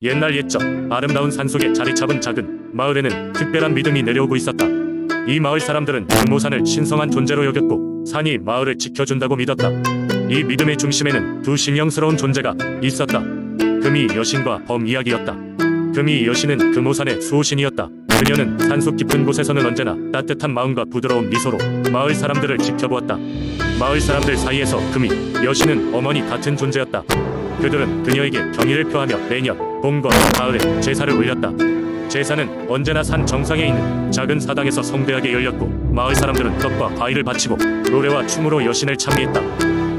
옛날 옛적 아름다운 산속에 자리 잡은 작은 마을에는 특별한 믿음이 내려오고 있었다. 이 마을 사람들은 금오산을 신성한 존재로 여겼고 산이 마을을 지켜준다고 믿었다. 이 믿음의 중심에는 두 신령스러운 존재가 있었다. 금이 여신과 범 이야기였다. 금이 여신은 금오산의 수호신이었다. 그녀는 산속 깊은 곳에서는 언제나 따뜻한 마음과 부드러운 미소로 마을 사람들을 지켜보았다. 마을 사람들 사이에서 금이 여신은 어머니 같은 존재였다. 그들은 그녀에게 경의를 표하며 매년 봄과 가을에 제사를 올렸다. 제사는 언제나 산 정상에 있는 작은 사당에서 성대하게 열렸고 마을 사람들은 떡과 과일을 바치고 노래와 춤으로 여신을 찬미했다.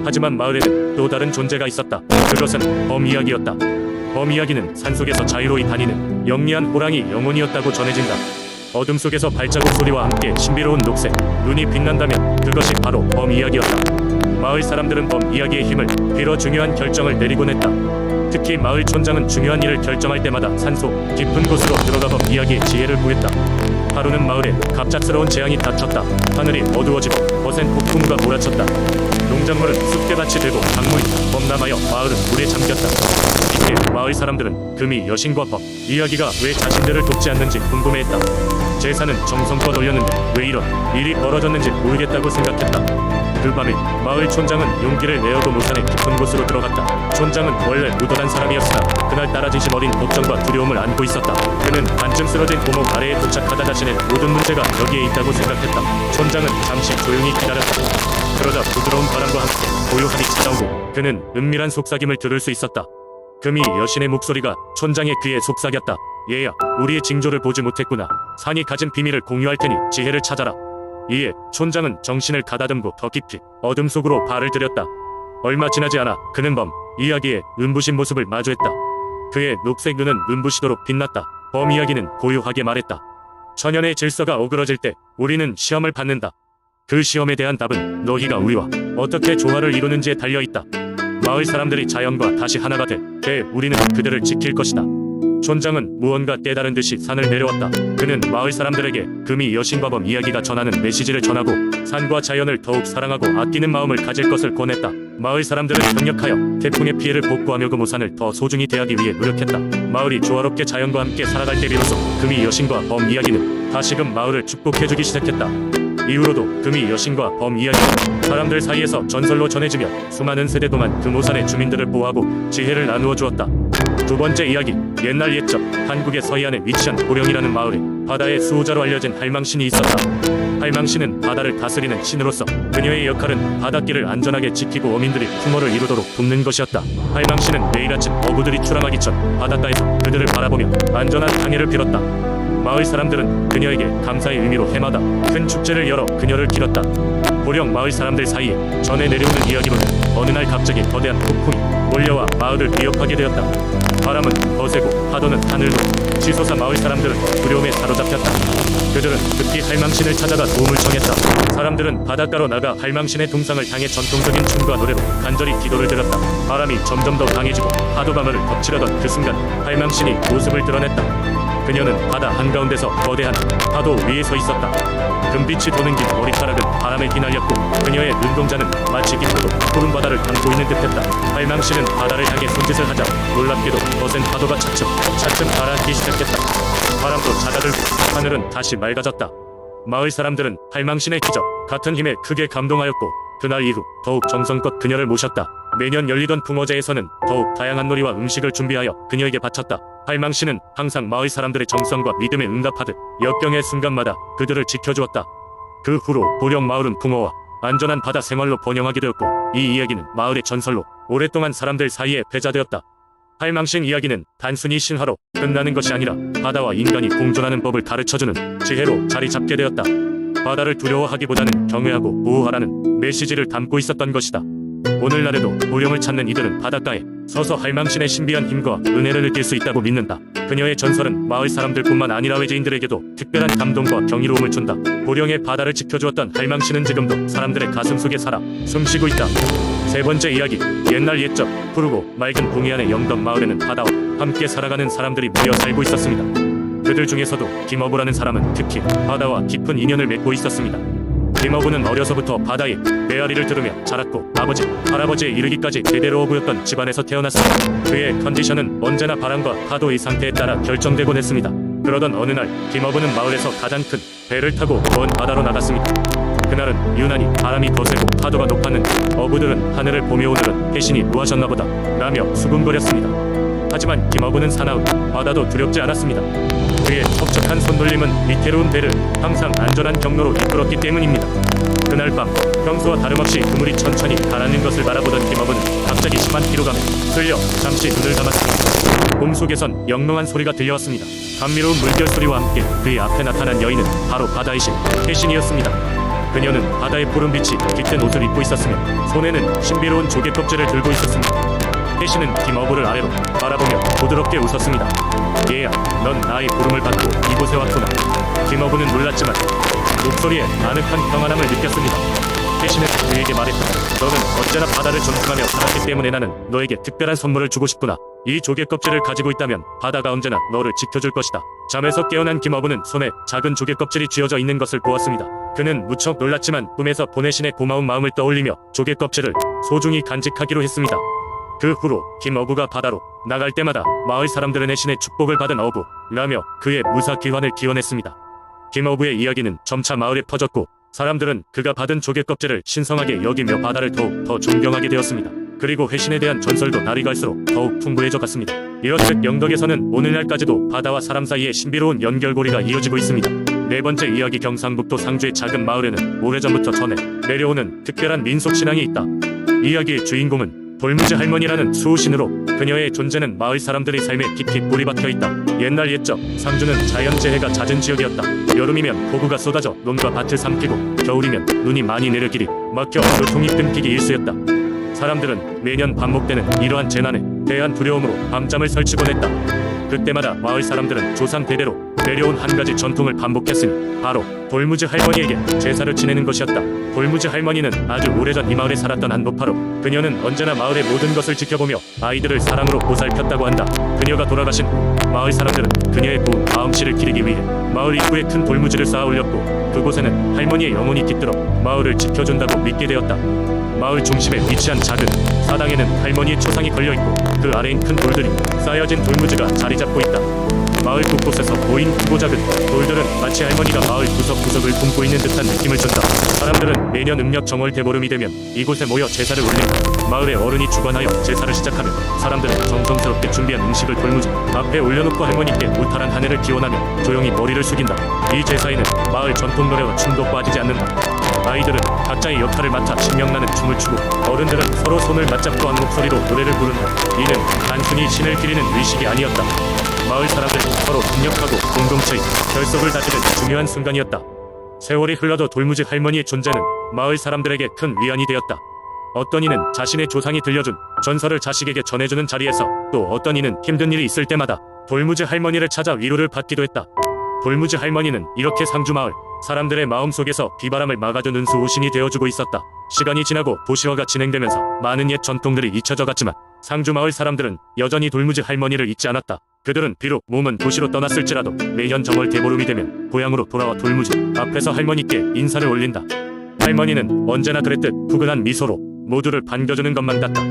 하지만 마을에는 또 다른 존재가 있었다. 그것은 범 이야기였다. 범 이야기는 산속에서 자유로이 다니는 영리한 호랑이 영혼이었다고 전해진다. 어둠 속에서 발자국 소리와 함께 신비로운 녹색 눈이 빛난다면 그것이 바로 범 이야기였다. 마을 사람들은 범 이야기의 힘을 빌어 중요한 결정을 내리곤 했다. 특히 마을 촌장은 중요한 일을 결정할 때마다 산속 깊은 곳으로 들어가 범 이야기의 지혜를 구했다. 하루는 마을에 갑작스러운 재앙이 닥쳤다. 하늘이 어두워지고 거센 폭풍우가 몰아쳤다. 농작물은 쑥대밭이 되고 작물이 범람하여 마을은 물에 잠겼다. 이때 마을 사람들은 금이 여신과 범 이야기가 왜 자신들을 돕지 않는지 궁금해했다. 제사는 정성껏 올렸는데 왜 이런 일이 벌어졌는지 모르겠다고 생각했다. 그 밤에 마을 촌장은 용기를 내어도 모산의 깊은 곳으로 들어갔다. 촌장은 원래 무던한 사람이었으나 그날따라 진심 어린 걱정과 두려움을 안고 있었다. 그는 반쯤 쓰러진 고목 아래에 도착하다 자신의 모든 문제가 여기에 있다고 생각했다. 촌장은 잠시 조용히 기다렸다. 그러자 부드러운 바람과 함께 고요함이 찾아오고 그는 은밀한 속삭임을 들을 수 있었다. 금이 여신의 목소리가 촌장의 귀에 속삭였다. 얘야, 우리의 징조를 보지 못했구나. 산이 가진 비밀을 공유할 테니 지혜를 찾아라. 이에 촌장은 정신을 가다듬고 더 깊이 어둠 속으로 발을 들였다. 얼마 지나지 않아 그는 범 이야기의 눈부신 모습을 마주했다. 그의 녹색 눈은 눈부시도록 빛났다. 범 이야기는 고요하게 말했다. 천연의 질서가 어그러질 때 우리는 시험을 받는다. 그 시험에 대한 답은 너희가 우리와 어떻게 조화를 이루는지에 달려있다. 마을 사람들이 자연과 다시 하나가 될 때 우리는 그들을 지킬 것이다. 촌장은 무언가 깨달은 듯이 산을 내려왔다. 그는 마을 사람들에게 금이 여신과 범 이야기가 전하는 메시지를 전하고 산과 자연을 더욱 사랑하고 아끼는 마음을 가질 것을 권했다. 마을 사람들은 협력하여 태풍의 피해를 복구하며 금오산을 더 소중히 대하기 위해 노력했다. 마을이 조화롭게 자연과 함께 살아갈 때 비로소 금이 여신과 범 이야기는 다시금 마을을 축복해주기 시작했다. 이후로도 금이 여신과 범 이야기는 사람들 사이에서 전설로 전해지며 수많은 세대 동안 금오산의 주민들을 보호하고 지혜를 나누어 주었다. 두 번째 이야기. 옛날 옛적 한국의 서해안에 위치한 고령이라는 마을에 바다의 수호자로 알려진 할망신이 있었다. 할망신은 바다를 다스리는 신으로서 그녀의 역할은 바닷길을 안전하게 지키고 어민들이 풍어를 이루도록 돕는 것이었다. 할망신은 매일 아침 어부들이 출항하기 전 바닷가에서 그들을 바라보며 안전한 항해를 빌었다. 마을 사람들은 그녀에게 감사의 의미로 해마다 큰 축제를 열어 그녀를 기렸다. 고령 마을 사람들 사이에 전해 내려오는 이야기로는 어느 날 갑자기 거대한 폭풍이 몰려와 마을을 위협하게 되었다. 바람은 거세고 파도는 하늘로 치솟아 마을 사람들은 두려움에 사로잡혔다. 그들은 급히 할망신을 찾아가 도움을 청했다. 사람들은 바닷가로 나가 할망신의 동상을 향해 전통적인 춤과 노래로 간절히 기도를 드렸다. 바람이 점점 더 강해지고 파도 방어를 덮치려던 그 순간 할망신이 모습을 드러냈다. 그녀는 바다 한가운데서 거대한 파도 위에 서 있었다. 금빛이 도는 긴 머리카락은 바람에 휘날렸고 그녀의 눈동자는 마치 깊고도 푸른 바다를 담고 있는 듯했다. 할망신은 바다를 향해 손짓을 하자 놀랍게도 거센 파도가 차츰 가라앉기 시작했다. 바람도 잦아들고 하늘은 다시 맑아졌다. 마을 사람들은 할망신의 기적 같은 힘에 크게 감동하였고 그날 이후 더욱 정성껏 그녀를 모셨다. 매년 열리던 풍어제에서는 더욱 다양한 놀이와 음식을 준비하여 그녀에게 바쳤다. 할망신은 항상 마을 사람들의 정성과 믿음에 응답하듯 역경의 순간마다 그들을 지켜주었다. 그 후로 고령 마을은 풍어와 안전한 바다 생활로 번영하게 되었고 이 이야기는 마을의 전설로 오랫동안 사람들 사이에 회자되었다. 할망신 이야기는 단순히 신화로 끝나는 것이 아니라 바다와 인간이 공존하는 법을 가르쳐주는 지혜로 자리 잡게 되었다. 바다를 두려워하기보다는 경외하고 보호하라는 메시지를 담고 있었던 것이다. 오늘날에도 고령을 찾는 이들은 바닷가에 서서 할망신의 신비한 힘과 은혜를 느낄 수 있다고 믿는다. 그녀의 전설은 마을 사람들뿐만 아니라 외지인들에게도 특별한 감동과 경이로움을 준다. 고령의 바다를 지켜주었던 할망신은 지금도 사람들의 가슴 속에 살아 숨쉬고 있다. 세 번째 이야기. 옛날 옛적 푸르고 맑은 동해안의 영덕 마을에는 바다와 함께 살아가는 사람들이 모여 살고 있었습니다. 그들 중에서도 김어부라는 사람은 특히 바다와 깊은 인연을 맺고 있었습니다. 김어부는 어려서부터 바다의 메아리를 들으며 자랐고 아버지, 할아버지에 이르기까지 대대로 어부였던 집안에서 태어났습니다. 그의 컨디션은 언제나 바람과 파도의 상태에 따라 결정되곤 했습니다. 그러던 어느 날 김어부는 마을에서 가장 큰 배를 타고 먼 바다로 나갔습니다. 그날은 유난히 바람이 거세고 파도가 높았는데 어부들은 하늘을 보며 오늘은 해신이 무하셨나 보다 라며 수군거렸습니다. 하지만 김어부는 사나운 바다도 두렵지 않았습니다. 그의 척척한 손놀림은 위태로운 배를 항상 안전한 경로로 이끌었기 때문입니다. 그날 밤 평소와 다름없이 그물이 천천히 가라앉는 것을 바라보던 김어부는 갑자기 심한 피로감에 끌려 잠시 눈을 감았습니다. 꿈속에선 영롱한 소리가 들려왔습니다. 감미로운 물결 소리와 함께 그의 앞에 나타난 여인은 바로 바다의 신 해신이었습니다. 그녀는 바다의 푸른빛이 깃든 옷을 입고 있었으며 손에는 신비로운 조개 껍질을 들고 있었습니다. 해신은 김어부를 아래로 바라보며 부드럽게 웃었습니다. 얘야, 넌 나의 부름을 받고 이곳에 왔구나. 김어부는 놀랐지만 목소리에 아늑한 평안함을 느꼈습니다. 해신은 그에게 말했다. 너는 언제나 바다를 존중하며 살았기 때문에 나는 너에게 특별한 선물을 주고 싶구나. 이 조개 껍질을 가지고 있다면 바다가 언제나 너를 지켜줄 것이다. 잠에서 깨어난 김어부는 손에 작은 조개 껍질이 쥐어져 있는 것을 보았습니다. 그는 무척 놀랐지만 꿈에서 보내신의 고마운 마음을 떠올리며 조개 껍질을 소중히 간직하기로 했습니다. 그 후로 김어부가 바다로 나갈 때마다 마을 사람들은 해신의 축복을 받은 어부라며 그의 무사귀환을 기원했습니다. 김어부의 이야기는 점차 마을에 퍼졌고 사람들은 그가 받은 조개 껍질을 신성하게 여기며 바다를 더욱 더 존경하게 되었습니다. 그리고 해신에 대한 전설도 날이 갈수록 더욱 풍부해져 갔습니다. 이렇듯 영덕에서는 오늘날까지도 바다와 사람 사이에 신비로운 연결고리가 이어지고 있습니다. 네 번째 이야기, 경상북도 상주의 작은 마을에는 오래전부터 전해 내려오는 특별한 민속신앙이 있다. 이야기의 주인공은 돌무지 할머니라는 수호신으로 그녀의 존재는 마을 사람들의 삶에 깊이 뿌리 박혀 있다. 옛날 옛적 상주는 자연재해가 잦은 지역이었다. 여름이면 폭우가 쏟아져 논과 밭을 삼키고 겨울이면 눈이 많이 내려 길이 막혀 교통이 끊기기 일쑤였다. 사람들은 매년 반복되는 이러한 재난에 대한 두려움으로 밤잠을 설치곤 했다. 그때마다 마을 사람들은 조상 대대로 내려온 한 가지 전통을 반복했으니 바로 돌무지 할머니에게 제사를 지내는 것이었다. 돌무지 할머니는 아주 오래전 이 마을에 살았던 한 노파로 그녀는 언제나 마을의 모든 것을 지켜보며 아이들을 사랑으로 보살폈다고 한다. 그녀가 돌아가신 후 마을 사람들은 그녀의 고운 마음씨를 기리기 위해 마을 입구에 큰 돌무지를 쌓아 올렸고 그곳에는 할머니의 영혼이 깃들어 마을을 지켜준다고 믿게 되었다. 마을 중심에 위치한 작은 사당에는 할머니의 초상이 걸려있고 그 아래인 큰 돌들이 쌓여진 돌무지가 자리 잡고 있다. 마을 곳곳에서 보인 크고 작은 돌들은 마치 할머니가 마을 구석구석을 품고 있는 듯한 느낌을 준다. 사람들은 매년 음력 정월 대보름이 되면 이곳에 모여 제사를 올린다. 마을의 어른이 주관하여 제사를 시작하면 사람들은 정성스럽게 준비한 음식을 돌무지 앞에 올려놓고 할머니께 무탈한 한 해를 기원하며 조용히 머리를 숙인다. 이 제사에는 마을 전통 노래와 춤도 빠지지 않는다. 아이들은 각자의 역할을 맡아 신명나는 춤을 추고 어른들은 서로 손을 맞잡고 한 목소리로 노래를 부른다. 이는 단순히 신을 기리는 의식이 아니었다. 마을 사람들이 서로 협력하고 공동체의 결속을 다지는 중요한 순간이었다. 세월이 흘러도 돌무지 할머니의 존재는 마을 사람들에게 큰 위안이 되었다. 어떤 이는 자신의 조상이 들려준 전설을 자식에게 전해주는 자리에서 또 어떤 이는 힘든 일이 있을 때마다 돌무지 할머니를 찾아 위로를 받기도 했다. 돌무지 할머니는 이렇게 상주마을 사람들의 마음속에서 비바람을 막아주는 수호신이 되어주고 있었다. 시간이 지나고 도시화가 진행되면서 많은 옛 전통들이 잊혀져 갔지만 상주마을 사람들은 여전히 돌무지 할머니를 잊지 않았다. 그들은 비록 몸은 도시로 떠났을지라도 매년 정월 대보름이 되면 고향으로 돌아와 돌무지 앞에서 할머니께 인사를 올린다. 할머니는 언제나 그랬듯 푸근한 미소로 모두를 반겨주는 것만 같다.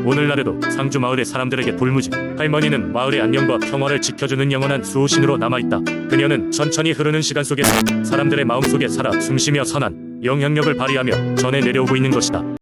오늘날에도 상주마을의 사람들에게 돌무지 할머니는 마을의 안녕과 평화를 지켜주는 영원한 수호신으로 남아있다. 그녀는 천천히 흐르는 시간 속에서 사람들의 마음속에 살아 숨쉬며 선한 영향력을 발휘하며 전해 내려오고 있는 것이다.